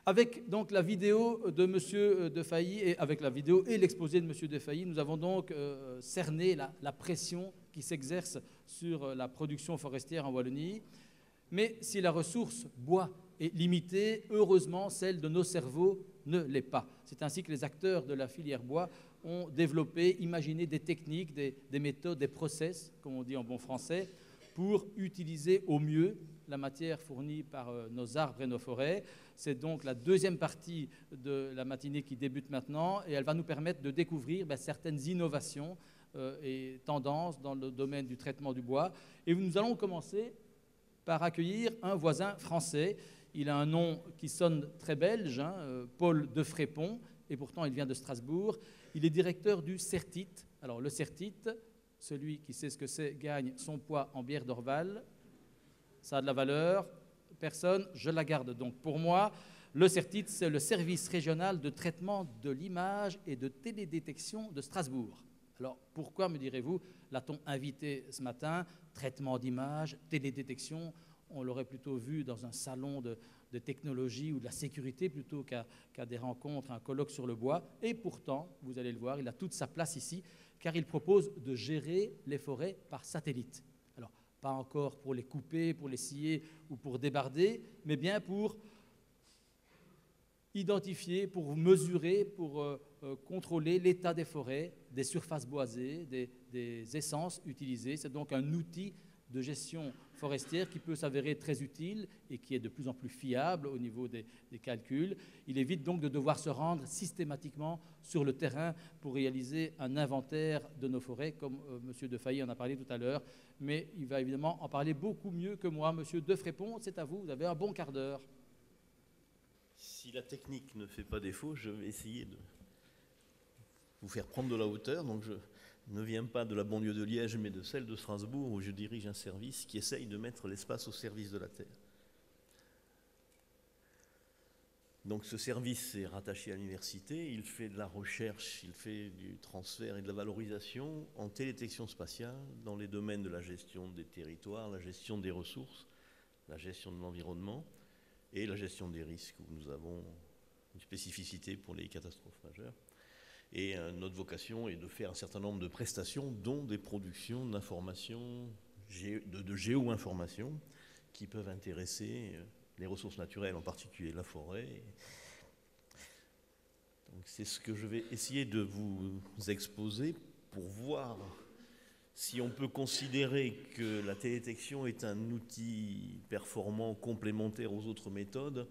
Avec donc la vidéo de M. Defailly, et avec la vidéo et l'exposé de M. Defailly, nous avons donc cerné la pression qui s'exerce sur la production forestière en Wallonie. Mais si la ressource bois est limitée, heureusement, celle de nos cerveaux ne l'est pas. C'est ainsi que les acteurs de la filière bois ont développé, imaginé des techniques, des méthodes, des process, comme on dit en bon français, pour utiliser au mieux la matière fournie par nos arbres et nos forêts. C'est donc la deuxième partie de la matinée qui débute maintenant et elle va nous permettre de découvrir certaines innovations et tendances dans le domaine du traitement du bois. Et nous allons commencer par accueillir un voisin français. Il a un nom qui sonne très belge, Paul de Frépon, et pourtant il vient de Strasbourg. Il est directeur du CERTIT. Alors le CERTIT, celui qui sait ce que c'est, gagne son poids en bière d'Orval. Ça a de la valeur. Personne, je la garde donc pour moi. Le CERTIT, c'est le service régional de traitement de l'image et de télédétection de Strasbourg. Alors pourquoi, me direz-vous, l'a-t-on invité ce matin? Traitement d'image, télédétection, on l'aurait plutôt vu dans un salon de technologie ou de la sécurité plutôt qu'à des rencontres, un colloque sur le bois. Et pourtant, vous allez le voir, il a toute sa place ici, car il propose de gérer les forêts par satellite. Alors, pas encore pour les couper, pour les scier ou pour débarder, mais bien pour identifier, pour mesurer, pour contrôler l'état des forêts, des surfaces boisées, des essences utilisées. C'est donc un outil de gestion forestière qui peut s'avérer très utile et qui est de plus en plus fiable au niveau des calculs. Il évite donc de devoir se rendre systématiquement sur le terrain pour réaliser un inventaire de nos forêts, comme M. Defailly en a parlé tout à l'heure, mais il va évidemment en parler beaucoup mieux que moi. M. De Frépon, c'est à vous, vous avez un bon quart d'heure. Si la technique ne fait pas défaut, je vais essayer de vous faire prendre de la hauteur. Donc je ne viens pas de la banlieue de Liège, mais de celle de Strasbourg, où je dirige un service qui essaye de mettre l'espace au service de la Terre. Donc ce service est rattaché à l'université, il fait de la recherche, il fait du transfert et de la valorisation en télédétection spatiale dans les domaines de la gestion des territoires, la gestion des ressources, la gestion de l'environnement et la gestion des risques, où nous avons une spécificité pour les catastrophes majeures. Et notre vocation est de faire un certain nombre de prestations, dont des productions d'informations, de géo-informations, qui peuvent intéresser les ressources naturelles, en particulier la forêt. Donc c'est ce que je vais essayer de vous exposer pour voir si on peut considérer que la télédétection est un outil performant complémentaire aux autres méthodes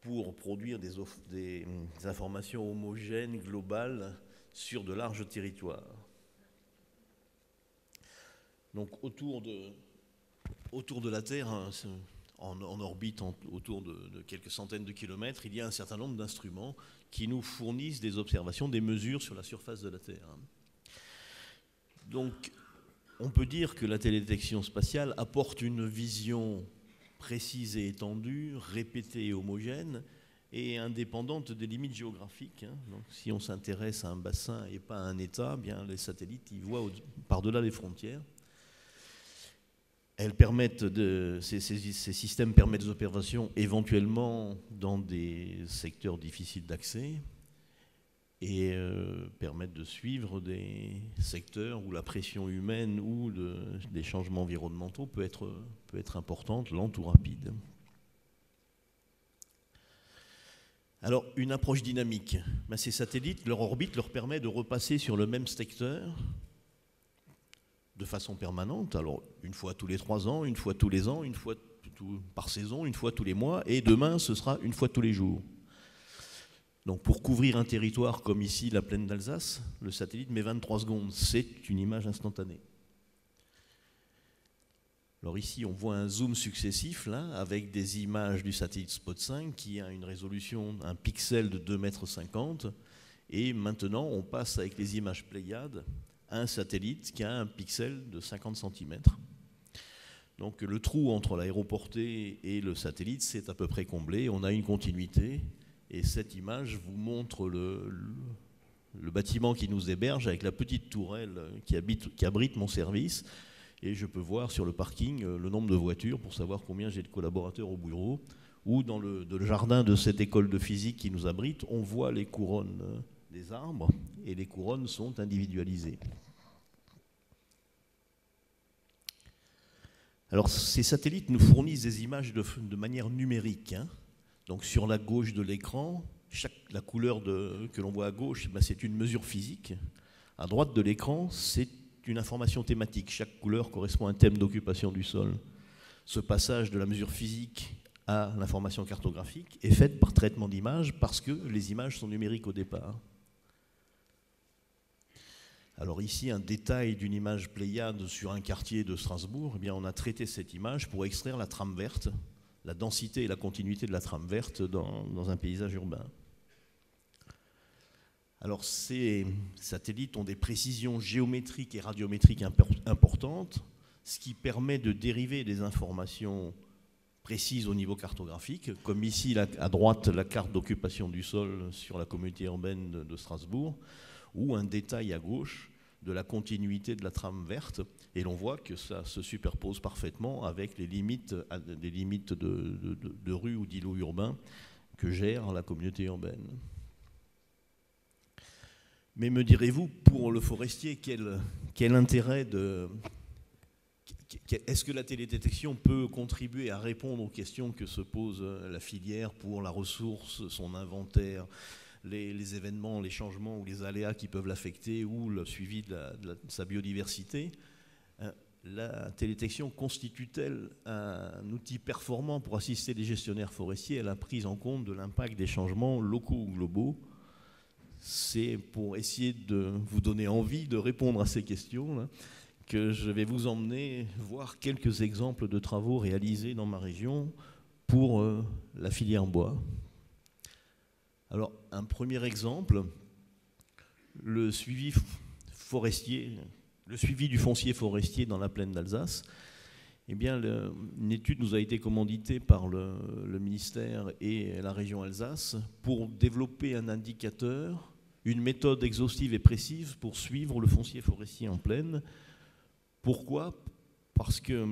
pour produire des informations homogènes, globales, sur de larges territoires. Donc autour de la Terre, en orbite autour de quelques centaines de kilomètres, il y a un certain nombre d'instruments qui nous fournissent des observations, des mesures sur la surface de la Terre. Donc on peut dire que la télédétection spatiale apporte une vision précise et étendue, répétée et homogène, et indépendante des limites géographiques. Donc, si on s'intéresse à un bassin et pas à un État, bien, les satellites y voient par-delà les frontières. Ces systèmes permettent des observations éventuellement dans des secteurs difficiles d'accès et permettent de suivre des secteurs où la pression humaine ou des changements environnementaux peut être importante, lente ou rapide. Alors, une approche dynamique. Ces satellites, leur orbite leur permet de repasser sur le même secteur de façon permanente. Alors, une fois tous les 3 ans, une fois tous les ans, une fois par saison, une fois tous les mois, et demain, ce sera une fois tous les jours. Donc pour couvrir un territoire comme ici, la plaine d'Alsace, le satellite met 23 secondes. C'est une image instantanée. Alors ici, on voit un zoom successif, là, avec des images du satellite Spot 5 qui a une résolution, un pixel de 2,50 m. Et maintenant, on passe avec les images Pléiades à un satellite qui a un pixel de 50 cm. Donc le trou entre l'aéroportée et le satellite, c'est à peu près comblé. On a une continuité. Et cette image vous montre le bâtiment qui nous héberge avec la petite tourelle qui abrite mon service. Et je peux voir sur le parking le nombre de voitures pour savoir combien j'ai de collaborateurs au bureau où dans le jardin de cette école de physique qui nous abrite, on voit les couronnes des arbres, et les couronnes sont individualisées. Alors ces satellites nous fournissent des images de manière numérique, hein. Donc sur la gauche de l'écran, la couleur que l'on voit à gauche, ben, c'est une mesure physique. À droite de l'écran, c'est une information thématique. Chaque couleur correspond à un thème d'occupation du sol. Ce passage de la mesure physique à l'information cartographique est fait par traitement d'images parce que les images sont numériques au départ. Alors ici, un détail d'une image Pléiade sur un quartier de Strasbourg. Eh bien, on a traité cette image pour extraire la trame verte, la densité et la continuité de la trame verte dans un paysage urbain. Alors ces satellites ont des précisions géométriques et radiométriques importantes, ce qui permet de dériver des informations précises au niveau cartographique, comme ici à droite la carte d'occupation du sol sur la communauté urbaine de Strasbourg, ou un détail à gauche de la continuité de la trame verte, et l'on voit que ça se superpose parfaitement avec les limites de rues ou d'îlots urbains que gère la communauté urbaine. Mais me direz-vous, pour le forestier, quel intérêt est-ce que la télédétection peut contribuer à répondre aux questions que se pose la filière pour la ressource, son inventaire, les événements, les changements ou les aléas qui peuvent l'affecter ou le suivi de sa biodiversité? La télédétection constitue-t-elle un outil performant pour assister les gestionnaires forestiers à la prise en compte de l'impact des changements locaux ou globaux? C'est pour essayer de vous donner envie de répondre à ces questions là, que je vais vous emmener voir quelques exemples de travaux réalisés dans ma région pour la filière bois. Alors, un premier exemple, le suivi du foncier forestier dans la plaine d'Alsace. Eh bien, une étude nous a été commanditée par le ministère et la région Alsace pour développer un indicateur, une méthode exhaustive et précise pour suivre le foncier forestier en plaine. Pourquoi ? Parce que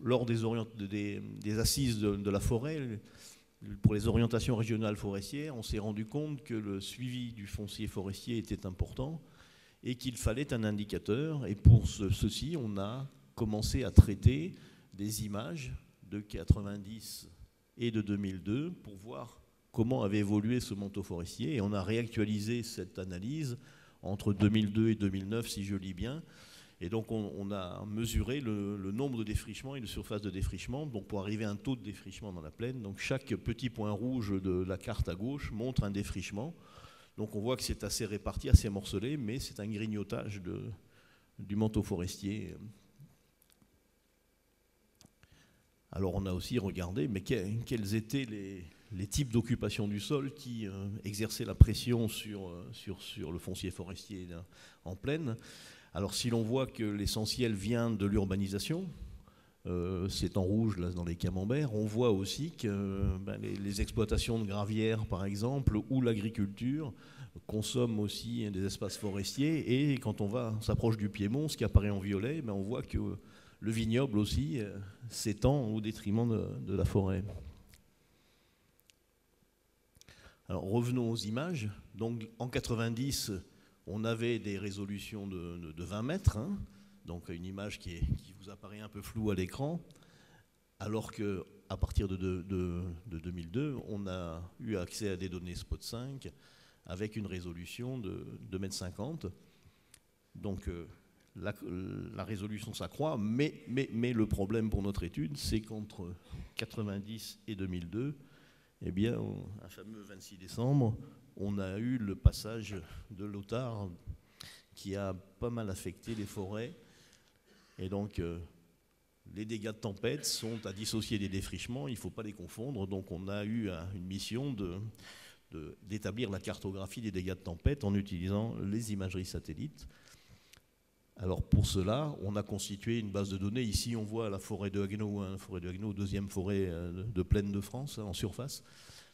lors des assises de la forêt, pour les orientations régionales forestières, on s'est rendu compte que le suivi du foncier forestier était important et qu'il fallait un indicateur. Et pour ceci, on a commencé à traiter des images de 90 et de 2002 pour voir comment avait évolué ce manteau forestier. Et on a réactualisé cette analyse entre 2002 et 2009, si je lis bien. Et donc on a mesuré le nombre de défrichements et de surfaces de défrichement, donc pour arriver à un taux de défrichement dans la plaine. Donc chaque petit point rouge de la carte à gauche montre un défrichement. Donc on voit que c'est assez réparti, assez morcelé, mais c'est un grignotage du manteau forestier. Alors on a aussi regardé, mais quels étaient les types d'occupation du sol qui exerçaient la pression sur le foncier forestier en plaine. Alors si l'on voit que l'essentiel vient de l'urbanisation, c'est en rouge là, dans les camemberts, on voit aussi que les exploitations de gravières par exemple ou l'agriculture consomment aussi des espaces forestiers, et quand on s'approche du Piémont, ce qui apparaît en violet, on voit que le vignoble aussi s'étend au détriment de la forêt. Alors revenons aux images. Donc en 90, on avait des résolutions de 20 mètres, hein, donc une image qui vous apparaît un peu floue à l'écran, alors qu'à partir de 2002, on a eu accès à des données Spot 5 avec une résolution de 2,50 m. Donc la résolution s'accroît, mais le problème pour notre étude, c'est qu'entre 90 et 2002, eh bien, un fameux 26 décembre, on a eu le passage de l'Otard qui a pas mal affecté les forêts. Et donc, les dégâts de tempête sont à dissocier des défrichements, il ne faut pas les confondre. Donc, on a eu une mission d'établir la cartographie des dégâts de tempête en utilisant les imageries satellites. Alors, pour cela, on a constitué une base de données. Ici, on voit la forêt de Haguenau, deuxième forêt de plaine de France, en surface.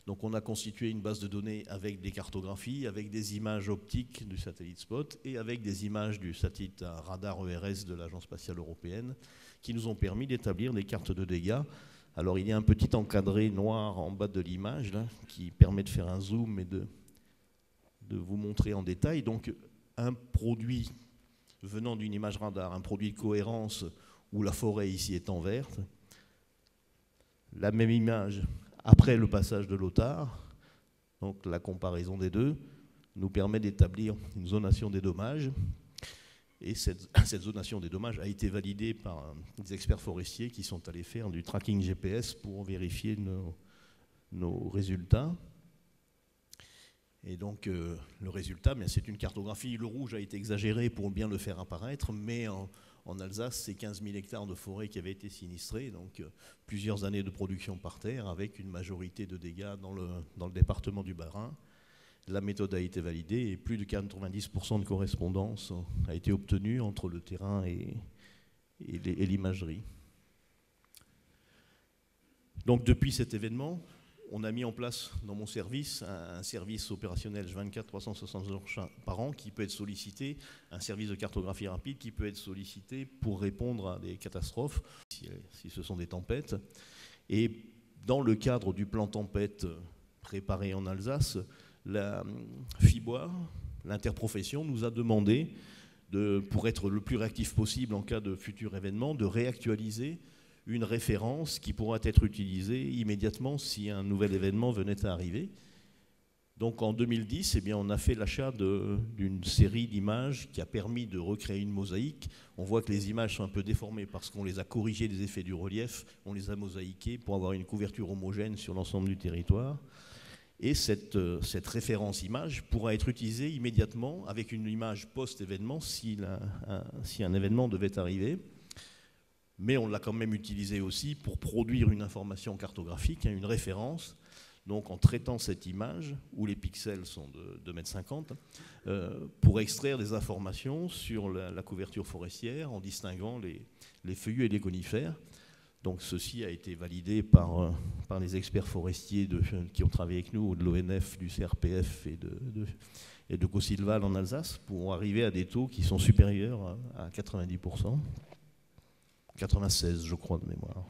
Donc on a constitué une base de données avec des cartographies, avec des images optiques du satellite Spot et avec des images du satellite radar ERS de l'Agence spatiale européenne qui nous ont permis d'établir des cartes de dégâts Alors il y a un petit encadré noir en bas de l'image là, qui permet de faire un zoom et de vous montrer en détail. Donc un produit venant d'une image radar, un produit de cohérence où la forêt ici est en verte, la même image après le passage de l'OTAR, donc la comparaison des deux, nous permet d'établir une zonation des dommages. Et cette zonation des dommages a été validée par des experts forestiers qui sont allés faire du tracking GPS pour vérifier nos résultats. Et donc le résultat, c'est une cartographie. Le rouge a été exagéré pour bien le faire apparaître, mais en Alsace, c'est 15 000 hectares de forêt qui avaient été sinistrés, donc plusieurs années de production par terre, avec une majorité de dégâts dans le département du Bas-Rhin. La méthode a été validée et plus de 90% de correspondance a été obtenue entre le terrain et l'imagerie. Donc depuis cet événement, on a mis en place dans mon service un service opérationnel 24-360 heures par an qui peut être sollicité, un service de cartographie rapide qui peut être sollicité pour répondre à des catastrophes, si ce sont des tempêtes. Et dans le cadre du plan tempête préparé en Alsace, la FIBOA, l'interprofession, nous a demandé, pour être le plus réactif possible en cas de futur événement, de réactualiser une référence qui pourra être utilisée immédiatement si un nouvel événement venait à arriver. Donc en 2010, on a fait l'achat d'une série d'images qui a permis de recréer une mosaïque. On voit que les images sont un peu déformées parce qu'on les a corrigées des effets du relief, on les a mosaïquées pour avoir une couverture homogène sur l'ensemble du territoire. Et cette référence image pourra être utilisée immédiatement avec une image post-événement si un événement devait arriver. Mais on l'a quand même utilisée aussi pour produire une information cartographique, une référence. Donc en traitant cette image, où les pixels sont de 2,50 m, pour extraire des informations sur la couverture forestière en distinguant les feuillus et les conifères. Donc ceci a été validé par les experts forestiers qui ont travaillé avec nous, de l'ONF, du CRPF et de Cossilval en Alsace, pour arriver à des taux qui sont supérieurs à 90%. 96, je crois, de mémoire.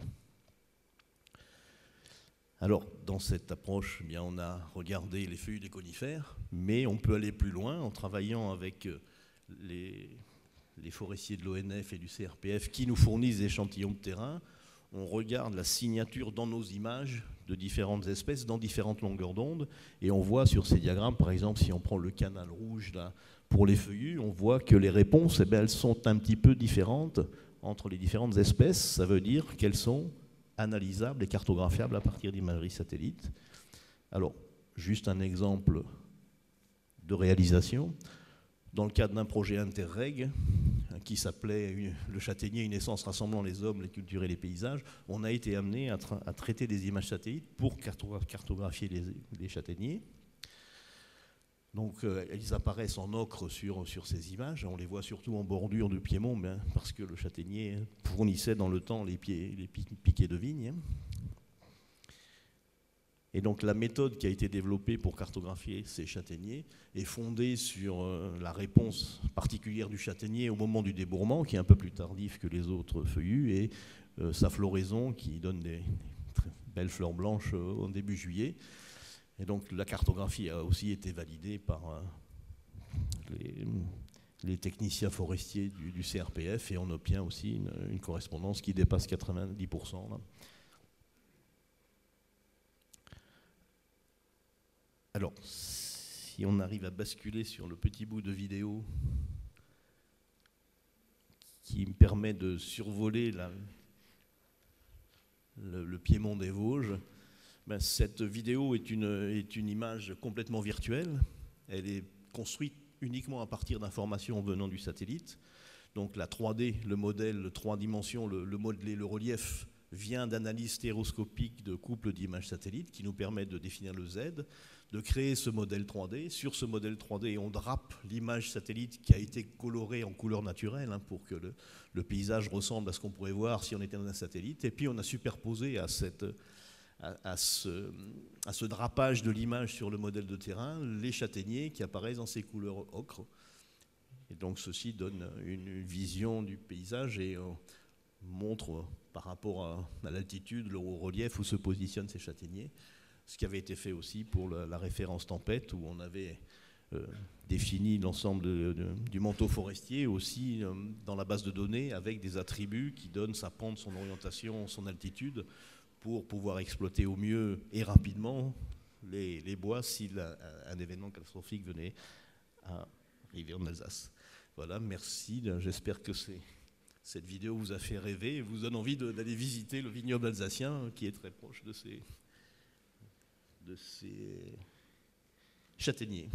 Alors, dans cette approche, on a regardé les feuillus des conifères, mais on peut aller plus loin en travaillant avec les forestiers de l'ONF et du CRPF qui nous fournissent des échantillons de terrain. On regarde la signature dans nos images de différentes espèces, dans différentes longueurs d'onde, et on voit sur ces diagrammes, par exemple, si on prend le canal rouge là, pour les feuillus, on voit que les réponses, elles sont un petit peu différentes entre les différentes espèces. Ça veut dire qu'elles sont analysables et cartographiables à partir d'imagerie satellite. Alors, juste un exemple de réalisation. Dans le cadre d'un projet Interreg qui s'appelait Le châtaignier, une essence rassemblant les hommes, les cultures et les paysages, on a été amené à traiter des images satellites pour cartographier les châtaigniers. Donc ils apparaissent en ocre sur ces images, on les voit surtout en bordure de piémont, parce que le châtaignier fournissait dans le temps les piquets de vigne. Et donc la méthode qui a été développée pour cartographier ces châtaigniers est fondée sur la réponse particulière du châtaignier au moment du débourrement, qui est un peu plus tardif que les autres feuillus, et sa floraison qui donne des très belles fleurs blanches au début juillet. Et donc la cartographie a aussi été validée par les techniciens forestiers du CRPF, et on obtient aussi une correspondance qui dépasse 90%. Là. Alors, si on arrive à basculer sur le petit bout de vidéo qui me permet de survoler le piémont des Vosges, cette vidéo est une image complètement virtuelle. Elle est construite uniquement à partir d'informations venant du satellite. Donc la 3D, le modèle 3 dimensions, le modelé, le relief vient d'analyse stéréoscopique de couple d'images satellites qui nous permet de définir le Z, de créer ce modèle 3D. Sur ce modèle 3D, on drape l'image satellite qui a été colorée en couleur naturelle pour que le paysage ressemble à ce qu'on pourrait voir si on était dans un satellite. Et puis on a superposé à ce drapage de l'image sur le modèle de terrain les châtaigniers qui apparaissent dans ces couleurs ocre. Et donc ceci donne une vision du paysage, et montre par rapport à l'altitude, le haut relief où se positionnent ces châtaigniers. Ce qui avait été fait aussi pour la référence tempête, où on avait défini l'ensemble du manteau forestier aussi dans la base de données avec des attributs qui donnent sa pente, son orientation, son altitude pour pouvoir exploiter au mieux et rapidement les bois si un événement catastrophique venait à arriver en Alsace. Voilà, merci. J'espère que cette vidéo vous a fait rêver et vous donne envie d'aller visiter le vignoble alsacien qui est très proche de ces châtaigniers.